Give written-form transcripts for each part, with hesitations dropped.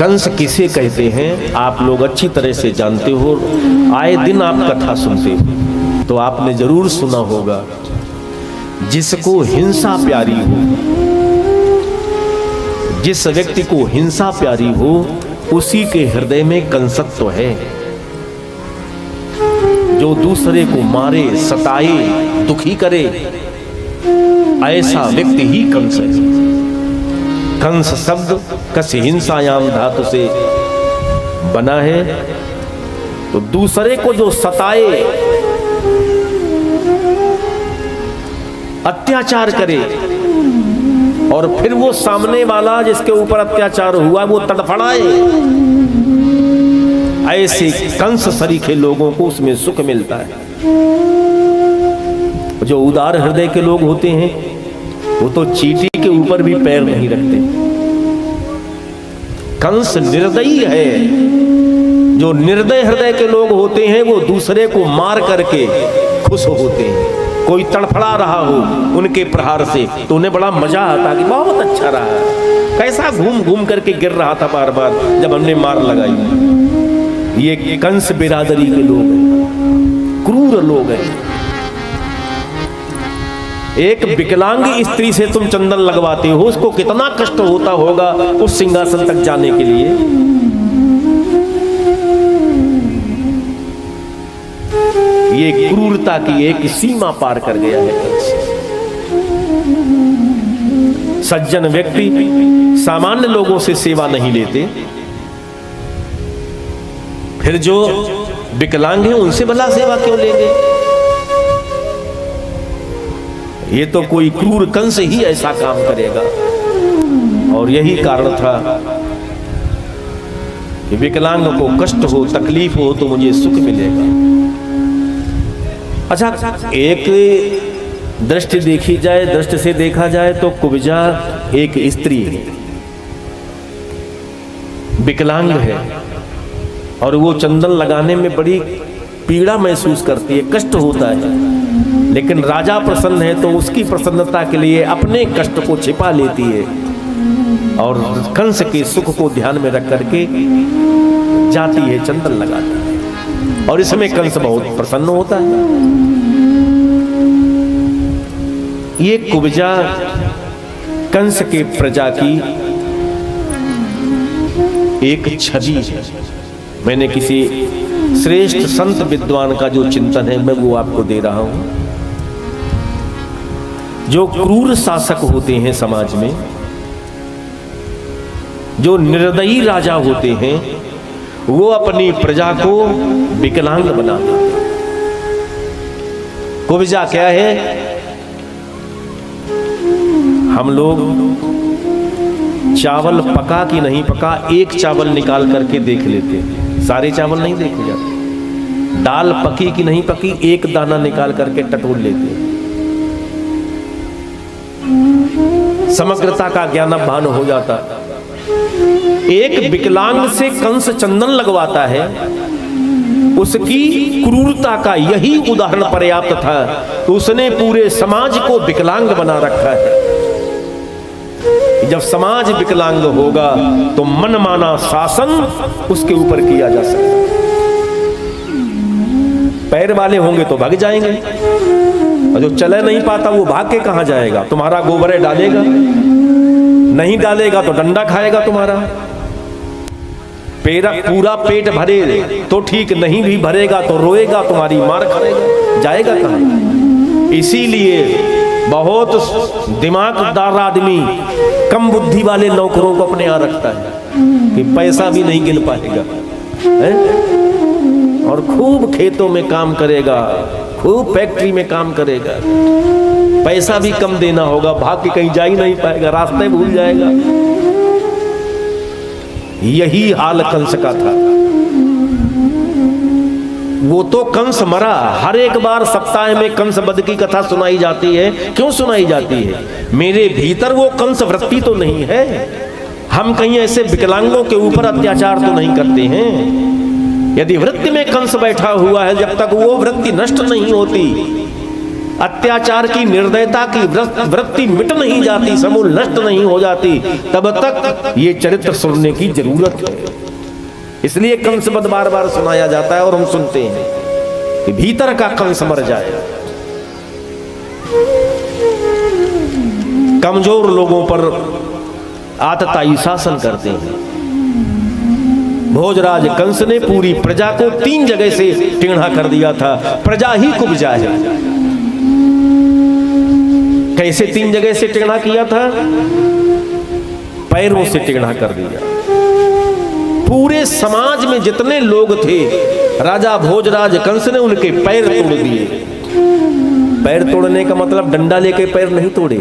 कंस किसे कहते हैं आप लोग अच्छी तरह से जानते हो, आए दिन आप कथा सुनते हो, तो आपने जरूर सुना होगा, जिसको हिंसा प्यारी हो, जिस व्यक्ति को हिंसा प्यारी हो, उसी के हृदय में कंसत्व है। जो दूसरे को मारे, सताए, दुखी करे, ऐसा व्यक्ति ही कंस है। कंस शब्द कस हिंसायाम धातु से बना है। तो दूसरे को जो सताए, अत्याचार करे, और फिर वो सामने वाला जिसके ऊपर अत्याचार हुआ वो तड़फड़ाए, ऐसे कंस सरीखे लोगों को उसमें सुख मिलता है। जो उदार हृदय के लोग होते हैं वो तो चींटी के ऊपर भी पैर नहीं रखते। कंस निर्दयी है। जो निर्दय हृदय के लोग होते हैं वो दूसरे को मार करके खुश होते हैं। कोई तड़फड़ा रहा हो उनके प्रहार से तो उन्हें बड़ा मजा आता कि बहुत अच्छा रहा, कैसा घूम घूम करके गिर रहा था बार बार जब हमने मार लगाई। ये कंस बिरादरी के लोग हैं, क्रूर लोग हैं। एक विकलांग स्त्री से तुम चंदन लगवाते हो, उसको कितना कष्ट होता होगा उस सिंहासन तक जाने के लिए। ये क्रूरता की एक सीमा पार कर गया है कंस। सज्जन व्यक्ति सामान्य लोगों से सेवा नहीं लेते, फिर जो विकलांग हैं उनसे भला सेवा क्यों लेंगे? ये तो कोई क्रूर कंस ही ऐसा काम करेगा। और यही कारण था कि विकलांग को कष्ट हो, तकलीफ हो तो मुझे सुख मिलेगा। अच्छा, एक दृष्टि देखी जाए, दृष्टि से देखा जाए तो कुब्जा एक स्त्री है, विकलांग है, और वो चंदन लगाने में बड़ी पीड़ा महसूस करती है, कष्ट होता है। लेकिन राजा प्रसन्न है तो उसकी प्रसन्नता के लिए अपने कष्ट को छिपा लेती है और कंस के सुख को ध्यान में रख करके जाती है, चंदन लगाती है, और इसमें कंस बहुत प्रसन्न होता है। ये कुब्जा कंस के प्रजा की एक छवि है। मैंने किसी श्रेष्ठ संत विद्वान का जो चिंतन है मैं वो आपको दे रहा हूं। जो क्रूर शासक होते हैं समाज में, जो निर्दयी राजा होते हैं, वो अपनी प्रजा को विकलांग बना देते हैं। कुब्जा क्या है? हम लोग चावल पका कि नहीं पका, एक चावल निकाल करके देख लेते हैं, सारे चावल नहीं देखे जाते। दाल पकी कि नहीं पकी, एक दाना निकाल करके टटोल लेते हैं। समग्रता का ज्ञान भान हो जाता। एक विकलांग से कंस चंदन लगवाता है, उसकी क्रूरता का यही उदाहरण पर्याप्त था तो उसने पूरे समाज को विकलांग बना रखा है। जब समाज विकलांग होगा तो मनमाना शासन उसके ऊपर किया जा सकता है। पैर वाले होंगे तो भाग जाएंगे, और जो चले नहीं पाता वो भाग के कहां जाएगा? तुम्हारा गोबर डालेगा, नहीं डालेगा तो डंडा खाएगा तुम्हारा। पूरा पेट भरे तो ठीक, नहीं भी भरेगा तो रोएगा, तुम्हारी मार खाएगा, जाएगा कहां? इसीलिए बहुत दिमागदार आदमी कम बुद्धि वाले नौकरों को अपने यहां रखता है कि पैसा भी नहीं गिन पाएगा, है? और खूब खेतों में काम करेगा, खूब फैक्ट्री में काम करेगा, पैसा भी कम देना होगा, भाग के कहीं जा ही नहीं पाएगा, रास्ते भूल जाएगा। यही हाल कंस का था। वो तो कंस मरा, हर एक बार सप्ताह में कंस वध की कथा सुनाई जाती है। क्यों सुनाई जाती है? मेरे भीतर वो कंस वृत्ति तो नहीं है। हम कहीं ऐसे विकलांगों के ऊपर अत्याचार तो नहीं करते हैं। यदि वृत्ति में कंस बैठा हुआ है, जब तक वो वृत्ति नष्ट नहीं होती, अत्याचार की, निर्दयता की वृत्ति मिट नहीं जाती, समूल नष्ट नहीं हो जाती, तब तक ये चरित्र सुनने की जरूरत है। इसलिए कंस वध बार बार सुनाया जाता है और हम सुनते हैं कि भीतर का कंस मर जाए। कमजोर लोगों पर आतताई शासन करते हैं। भोजराज कंस ने पूरी प्रजा को 3 जगह से टेढ़ा कर दिया था। प्रजा ही कुब्जा है। कैसे 3 जगह से टेढ़ा किया था? पैरों से टेढ़ा कर दिया। पूरे समाज में जितने लोग थे, राजा भोजराज कंस ने उनके पैर तोड़ दिए। पैर तोड़ने का मतलब डंडा लेके पैर नहीं तोड़े,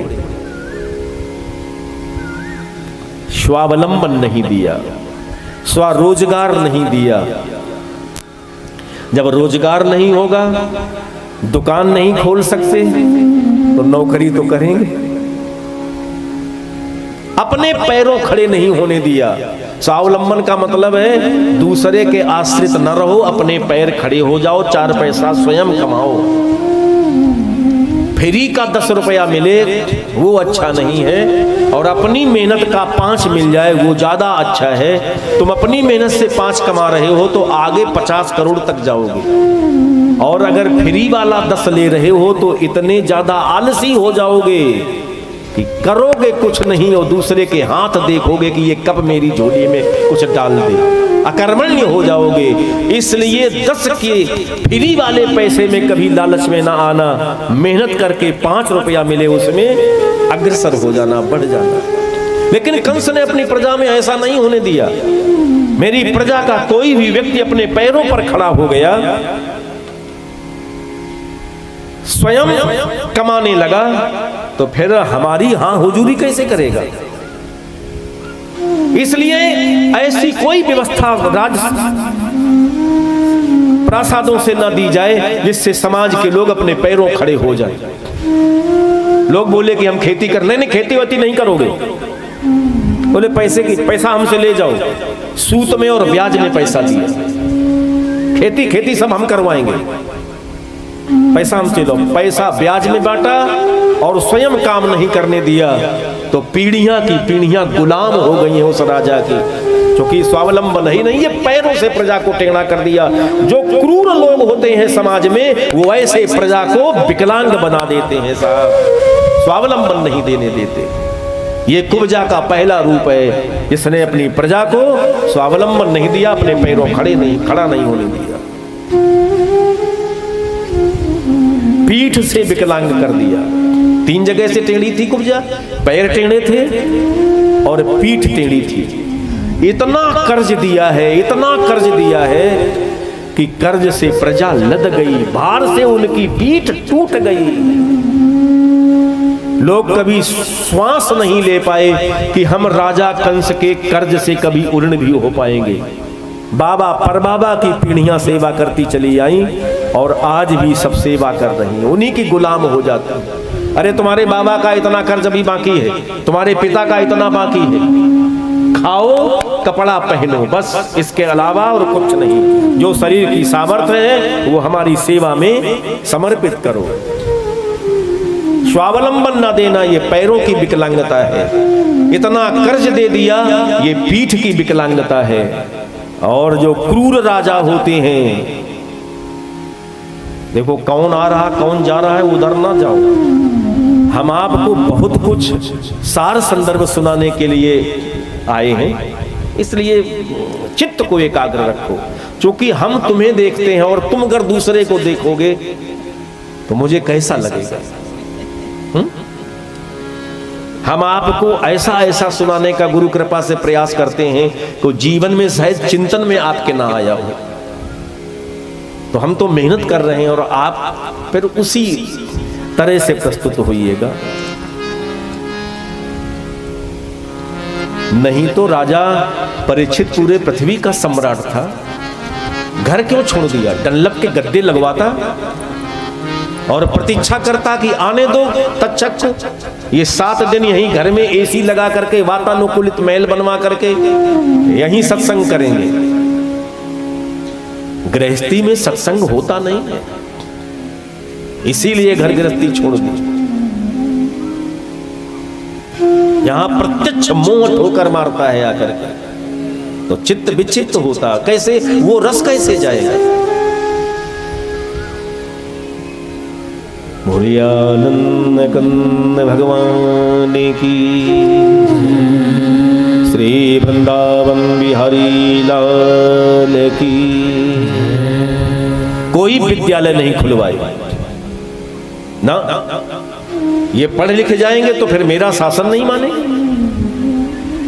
स्वावलंबन नहीं दिया, स्वरोजगार नहीं दिया। जब रोजगार नहीं होगा, दुकान नहीं खोल सकते, तो नौकरी तो करेंगे। अपने पैरों खड़े नहीं होने दिया। स्वावलंबन का मतलब है दूसरे के आश्रित न रहो, अपने पैर खड़े हो जाओ, 4 पैसा स्वयं कमाओ। फ्री का 10 रुपया मिले वो अच्छा नहीं है, और अपनी मेहनत का 5 मिल जाए वो ज्यादा अच्छा है। तुम अपनी मेहनत से 5 कमा रहे हो तो आगे 50 करोड़ तक जाओगे, और अगर फ्री वाला 10 ले रहे हो तो इतने ज्यादा आलसी हो जाओगे कि करोगे कुछ नहीं और दूसरे के हाथ देखोगे कि ये कब मेरी झोली में कुछ डाल दे, अकर्मण्य हो जाओगे। इसलिए 10 के फ्री वाले पैसे में कभी लालच में ना आना, मेहनत करके 5 रुपया मिले उसमें अग्रसर हो जाना, बढ़ जाना। लेकिन कंस ने अपनी प्रजा में ऐसा नहीं होने दिया। मेरी प्रजा का कोई भी व्यक्ति अपने पैरों पर खड़ा हो गया, स्वयं कमाने लगा, तो फिर हमारी हां हुजूरी कैसे करेगा? इसलिए ऐसी कोई व्यवस्था राज प्रासादों से न दी जाए जिससे समाज के लोग अपने पैरों खड़े हो जाएं। लोग बोले कि हम खेती कर, नहीं खेती वेती नहीं करोगे। बोले पैसा हमसे ले जाओ, सूद में और ब्याज में पैसा दिया, खेती सब हम करवाएंगे, पैसा हमसे लो। पैसा ब्याज में बांटा और स्वयं काम नहीं करने दिया, तो पीढ़ियां की पीढ़ियां गुलाम हो गई हैं उस राजा की, क्योंकि स्वावलंबन ही नहीं, ये पैरों से प्रजा को टेढ़ा कर दिया। जो क्रूर लोग होते हैं समाज में, वो ऐसे प्रजा को विकलांग बना देते हैं साहब, स्वावलंबन नहीं देने देते। ये कुब्जा का पहला रूप है, जिसने अपनी प्रजा को स्वावलंबन नहीं दिया, अपने पैरों खड़ा नहीं होने दिया, पीठ से विकलांग कर दिया। 3 जगह से टेढ़ी थी कुब्जा, पैर टेढ़े थे और पीठ टेढ़ी थी। इतना कर्ज दिया है कि कर्ज से प्रजा लद गई, भार से उनकी पीठ टूट गई। लोग कभी श्वास नहीं ले पाए कि हम राजा कंस के कर्ज से कभी उर्ण भी हो पाएंगे। बाबा परबाबा की पीढ़ियां सेवा करती चली आई और आज भी सब सेवा कर रही हैं, उन्हीं की गुलाम हो जाते हैं। अरे तुम्हारे बाबा का इतना कर्ज अभी बाकी है, तुम्हारे पिता का इतना बाकी है, खाओ कपड़ा पहनो, बस इसके अलावा और कुछ नहीं। जो शरीर की सामर्थ्य है वो हमारी सेवा में समर्पित करो। स्वावलंबन न देना ये पैरों की विकलांगता है, इतना कर्ज दे दिया ये पीठ की विकलांगता है। और जो क्रूर राजा होते हैं, देखो कौन आ रहा कौन जा रहा है, उधर ना जाओ। हम आपको बहुत कुछ सार संदर्भ सुनाने के लिए आए हैं, इसलिए चित्त को एकाग्र रखो। क्योंकि हम तुम्हें देखते हैं और तुम अगर दूसरे को देखोगे तो मुझे कैसा लगेगा? हम आपको ऐसा सुनाने का गुरु कृपा से प्रयास करते हैं तो जीवन में शायद चिंतन में आपके ना आया हो। तो हम तो मेहनत कर रहे हैं और आप फिर उसी तरह से प्रस्तुत होइएगा। नहीं तो राजा परीक्षित पूरे पृथ्वी का सम्राट था, घर क्यों छोड़ दिया? डंलप के गद्दे लगवाता और प्रतीक्षा करता कि आने दो तक्षक। ये 7 दिन यहीं घर में एसी लगा करके वातानुकूलित महल बनवा करके यहीं सत्संग करेंगे। गृहस्थी में सत्संग होता नहीं है। इसीलिए घर गृहस्थी छोड़ दी। यहां प्रत्यक्ष मोह ठोकर मारता है आकर के, तो चित्त विचित्त होता, कैसे वो रस कैसे जाएगा। बोलियानंद कंद भगवान की, श्री वृंदावन बिहारी लाल की। कोई विद्यालय नहीं खुलवाए ना, ये पढ़ लिख जाएंगे तो फिर मेरा शासन नहीं मानेंगे,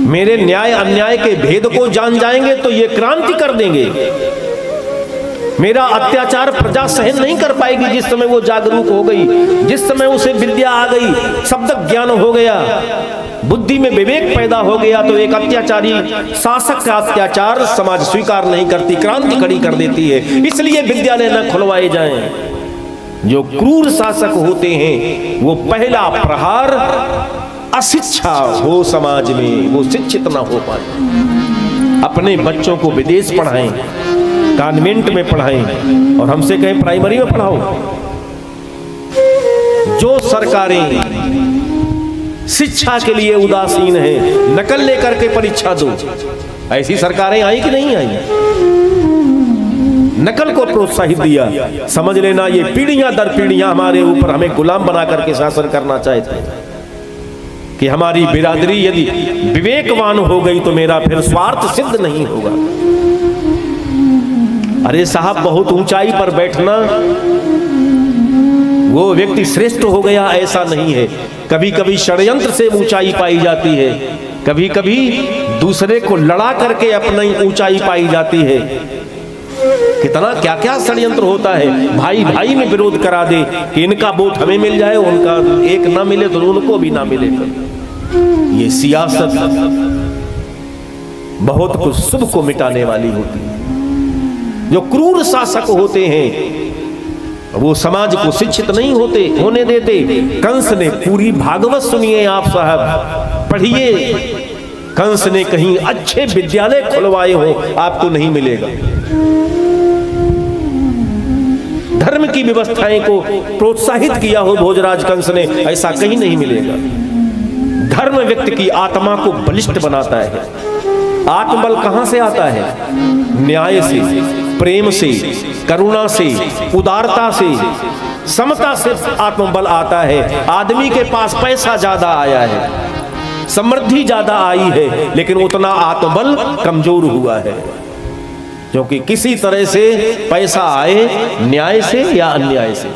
मेरे न्याय अन्याय के भेद को जान जाएंगे तो ये क्रांति कर देंगे। मेरा अत्याचार प्रजा सहन नहीं कर पाएगी। जिस समय वो जागरूक हो गई, जिस समय उसे विद्या आ गई, शब्द ज्ञान हो गया, बुद्धि में विवेक पैदा हो गया, तो एक अत्याचारी शासक का अत्याचार समाज स्वीकार नहीं करती, क्रांति खड़ी कर देती है। इसलिए विद्यालय न खुलवाए जाएं। जो क्रूर शासक होते हैं वो पहला प्रहार अशिक्षा हो समाज में, वो शिक्षित ना हो पाए। अपने बच्चों को विदेश पढ़ाएं, कॉन्वेंट में पढ़ाएं और हमसे कहें प्राइमरी में पढ़ाओ। जो सरकारें शिक्षा के लिए उदासीन है, नकल लेकर के परीक्षा दो, ऐसी सरकारें आई कि नहीं आई? नकल को प्रोत्साहित दिया, समझ लेना ये पीढ़ियां दर पीढ़ियां हमारे ऊपर हमें गुलाम बना करके शासन करना चाहते हैं कि हमारी बिरादरी यदि विवेकवान हो गई तो मेरा फिर स्वार्थ सिद्ध नहीं होगा। अरे साहब, बहुत ऊंचाई पर बैठना वो व्यक्ति श्रेष्ठ हो गया ऐसा नहीं है। कभी कभी षड्यंत्र से ऊंचाई पाई जाती है, कभी कभी दूसरे को लड़ा करके अपनी ऊंचाई पाई जाती है। कितना क्या क्या षड्यंत्र होता है। भाई भाई में विरोध करा दे कि इनका वोट हमें मिल जाए, उनका एक ना मिले तो उनको भी ना मिले। ये सियासत बहुत कुछ शुभ को मिटाने वाली होती है। जो क्रूर शासक होते हैं वो समाज को शिक्षित नहीं होने देते। कंस ने पूरी भागवत सुनिए आप साहब, पढ़िए। कंस ने कहीं अच्छे विद्यालय खुलवाए हो आपको नहीं मिलेगा। धर्म की व्यवस्थाएं को प्रोत्साहित किया हो भोजराज कंस ने, ऐसा कहीं नहीं मिलेगा। धर्म व्यक्ति की आत्मा को बलिष्ठ बनाता है। आत्मबल कहां से आता है? न्याय से, प्रेम से, करुणा से, उदारता से, समता से आत्मबल आता है। आदमी के पास पैसा ज्यादा आया है, समृद्धि ज्यादा आई है, लेकिन उतना आत्मबल कमजोर हुआ है, क्योंकि किसी तरह से पैसा आए न्याय से या अन्याय से।